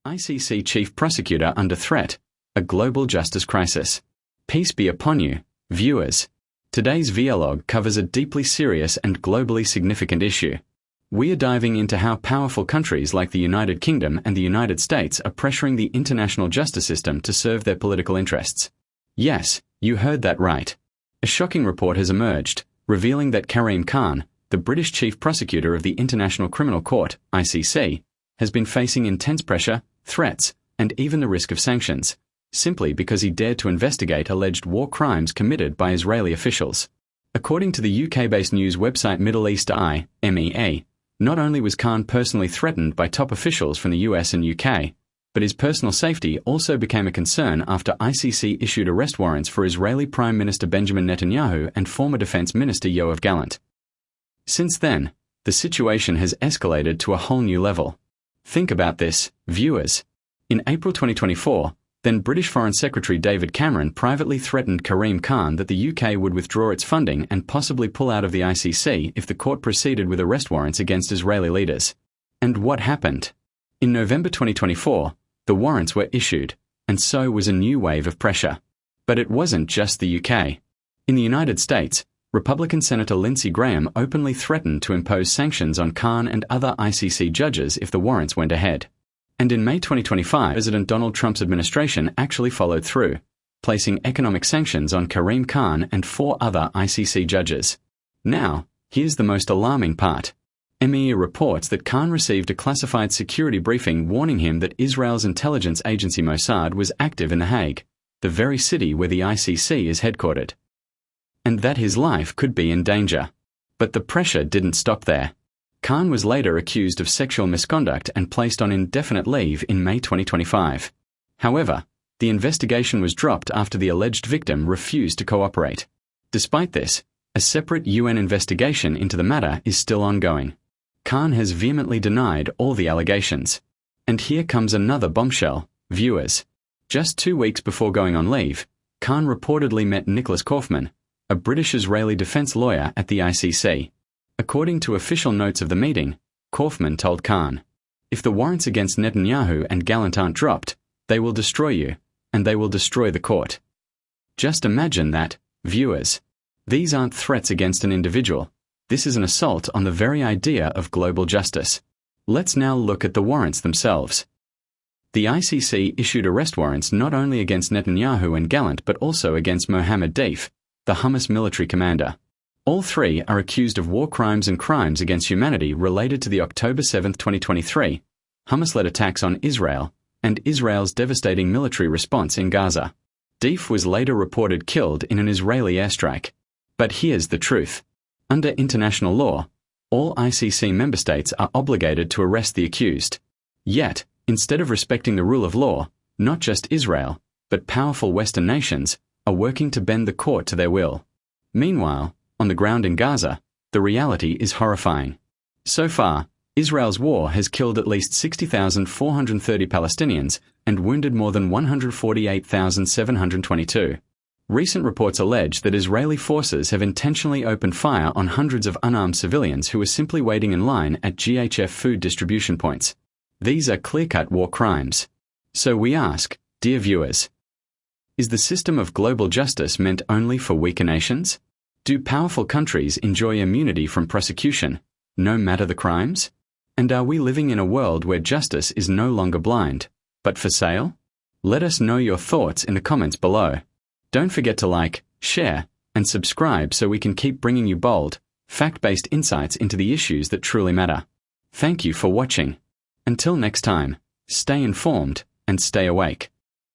ICC Chief Prosecutor under threat, a global justice crisis. Peace be upon you, viewers. Today's vlog covers a deeply serious and globally significant issue. We are diving into how powerful countries like the United Kingdom and the United States are pressuring the international justice system to serve their political interests. Yes, you heard that right. A shocking report has emerged, revealing that Karim, the British Chief Prosecutor of the International Criminal Court, ICC, has been facing intense pressure, threats, and even the risk of sanctions, simply because he dared to investigate alleged war crimes committed by Israeli officials. According to the UK-based news website Middle East Eye, MEA, not only was Khan personally threatened by top officials from the US and UK, but his personal safety also became a concern after ICC issued arrest warrants for Israeli Prime Minister Benjaminnitenyahu and former Defense Minister Yoav Gallant. Since then, the situation has escalated to a whole new level. Think about this, viewers. In April 2024, then British Foreign Secretary David Cameron privately threatened Karim that the UK would withdraw its funding and possibly pull out of the ICC if the court proceeded with arrest warrants against Israeli leaders. And what happened? In November 2024, the warrants were issued, and so was a new wave of pressure. But it wasn't just the UK. In the United States, Republican Senator Lindsey Graham openly threatened to impose sanctions on Khan and other ICC judges if the warrants went ahead. And in May 2025, President Donald Trump's administration actually followed through, placing economic sanctions on Karim and 4 other ICC judges. Now, here's the most alarming part. MEA reports that Khan received a classified security briefing warning him that Israel's intelligence agency Mossad was active in The Hague, the very city where the ICC is headquartered, and that his life could be in danger. But the pressure didn't stop there. Khan was later accused of sexual misconduct and placed on indefinite leave in May 2025. However, the investigation was dropped after the alleged victim refused to cooperate. Despite this, a separate UN investigation into the matter is still ongoing. Khan has vehemently denied all the allegations. And here comes another bombshell, viewers. Just 2 weeks before going on leave, Khan reportedly met Nicholas Kaufman, a British-Israeli defense lawyer at the ICC. According to official notes of the meeting, Kaufman told Khan, "If the warrants against Netanyahu and Gallant aren't dropped, they will destroy you, and they will destroy the court." Just imagine that, viewers. These aren't threats against an individual. This is an assault on the very idea of global justice. Let's now look at the warrants themselves. The ICC issued arrest warrants not only against Netanyahu and Gallant but also against Mohammed Deif, the Hamas military commander. All 3 are accused of war crimes and crimes against humanity related to the October 7, 2023, Hamas-led attacks on Israel, and Israel's devastating military response in Gaza. Deif was later reported killed in an Israeli airstrike. But here's the truth. Under international law, all ICC member states are obligated to arrest the accused. Yet, instead of respecting the rule of law, not just Israel, but powerful Western nations, are working to bend the court to their will. Meanwhile, on the ground in Gaza, the reality is horrifying. So far, Israel's war has killed at least 60,430 Palestinians and wounded more than 148,722. Recent reports allege that Israeli forces have intentionally opened fire on hundreds of unarmed civilians who were simply waiting in line at GHF food distribution points. These are clear-cut war crimes. So we ask, dear viewers, is the system of global justice meant only for weaker nations? Do powerful countries enjoy immunity from prosecution, no matter the crimes? And are we living in a world where justice is no longer blind, but for sale? Let us know your thoughts in the comments below. Don't forget to like, share, and subscribe so we can keep bringing you bold, fact-based insights into the issues that truly matter. Thank you for watching. Until next time, stay informed and stay awake.